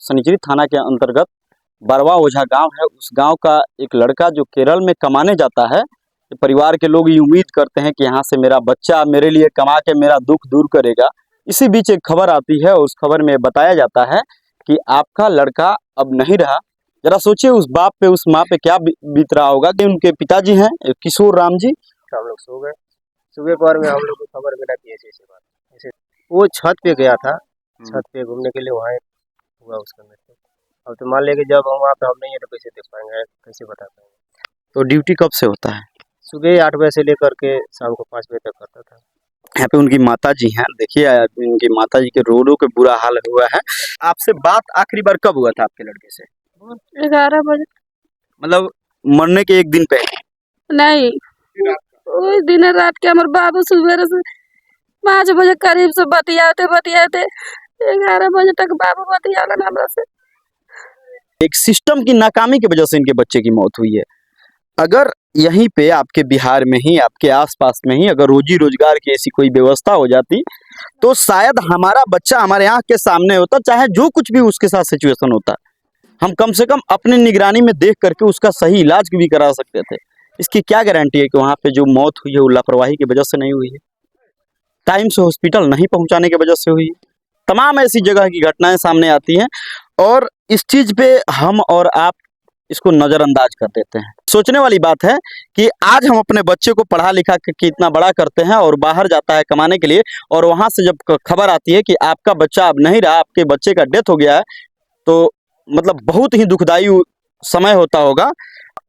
सनिचरी थाना के अंतर्गत बरवा ओझा गांव है। उस गांव का एक लड़का जो केरल में कमाने जाता है। परिवार के लोग ये उम्मीद करते हैं कि यहाँ से मेरा बच्चा मेरे लिए कमा के मेरा दुख दूर करेगा। इसी बीच एक खबर आती है और उस खबर में बताया जाता है कि आपका लड़का अब नहीं रहा। जरा सोचिए उस बाप पे उस माँ पे क्या बीत रहा होगा कि उनके पिताजी हैं किशोर राम जी। हम लोग सो गए। सुबह पर में हम लोग को खबर मिला कि ऐसे बात ऐसे वो छत पे गया था, छत पे घूमने के लिए, वहाँ हुआ उसका मृत्यु। अब तो मान लेके जब हम वहाँ पे हम नहीं है तो कैसे देख पाएंगे, कैसे बता पाएंगे। तो ड्यूटी कब से होता है? सुबह 8 बजे से लेकर के शाम को 5 बजे तक करता था। यहाँ पे उनकी माता जी हैं, देखिए उनकी माता जी के रो के बुरा हाल हुआ है। आपसे बात आखिरी बार कब हुआ था आपके लड़के से? 11 बजे। मतलब मरने के एक दिन पहले? नहीं, उस दिन रात के हमारे बाबू सुबह से 5 बजे करीब से बतियाते 11 बजे तक बाबू बतियालन हमरा से। एक सिस्टम की नाकामी की वजह से इनके बच्चे की मौत हुई है। अगर यहीं पे आपके बिहार में ही, आपके आसपास में ही अगर रोजी रोजगार की ऐसी कोई व्यवस्था हो जाती तो शायद हमारा बच्चा हमारे आँख के सामने होता, चाहे जो कुछ भी उसके साथ सिचुएशन होता, हम कम से कम अपनी निगरानी में देख करके उसका सही इलाज भी करा सकते थे। इसकी क्या गारंटी है कि वहाँ पे जो मौत हुई है वो लापरवाही की वजह से नहीं हुई है, टाइम से हॉस्पिटल नहीं पहुँचाने की वजह से हुई है। तमाम ऐसी जगह की घटनाएं सामने आती हैं और इस चीज़ पे हम और आप इसको नज़रअंदाज कर देते हैं। सोचने वाली बात है कि आज हम अपने बच्चे को पढ़ा लिखा के इतना बड़ा करते हैं और बाहर जाता है कमाने के लिए, और वहाँ से जब खबर आती है कि आपका बच्चा अब नहीं रहा, आपके बच्चे का डेथ हो गया है, तो मतलब बहुत ही दुखदाई समय होता होगा।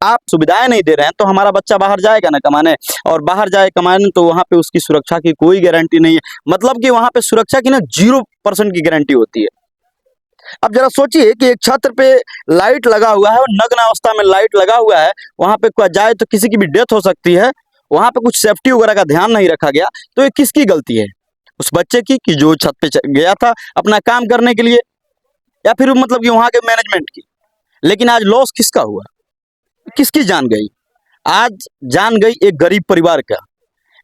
आप सुविधाएं नहीं दे रहे हैं तो हमारा बच्चा बाहर जाएगा ना कमाने, और बाहर जाए कमाने तो वहाँ पे उसकी सुरक्षा की कोई गारंटी नहीं है। मतलब कि वहाँ पे सुरक्षा की ना 0% की गारंटी होती है। अब जरा सोचिए कि एक छत पे लाइट लगा हुआ है और नग्न अवस्था में लाइट लगा हुआ है, वहाँ पे कोई जाए तो किसी की भी डेथ हो सकती है, वहाँ पे कुछ सेफ्टी वगैरह का ध्यान नहीं रखा गया, तो ये किसकी गलती है? उस बच्चे की कि जो छत पे गया था अपना काम करने के लिए, या फिर मतलब कि वहाँ के मैनेजमेंट की? लेकिन आज लॉस किसका हुआ, किसकी जान गई? आज जान गई एक गरीब परिवार का।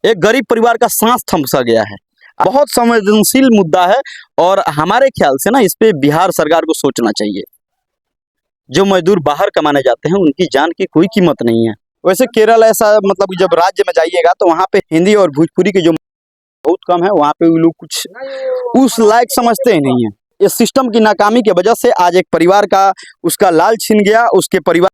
एक गरीब परिवार का सांस थम सा गया है। बहुत संवेदनशील मुद्दा है और हमारे ख्याल से ना इस पे बिहार सरकार को सोचना चाहिए। जो मजदूर बाहर कमाने जाते हैं उनकी जान की कोई कीमत नहीं है। वैसे केरल ऐसा मतलब जब राज्य में जाइएगा तो वहाँ पे हिंदी और भोजपुरी के जो बहुत कम है, वहाँ पे वो लोग कुछ उस लायक समझते ही नहीं है। इस सिस्टम की नाकामी की वजह से आज एक परिवार का उसका लाल छिन गया, उसके परिवार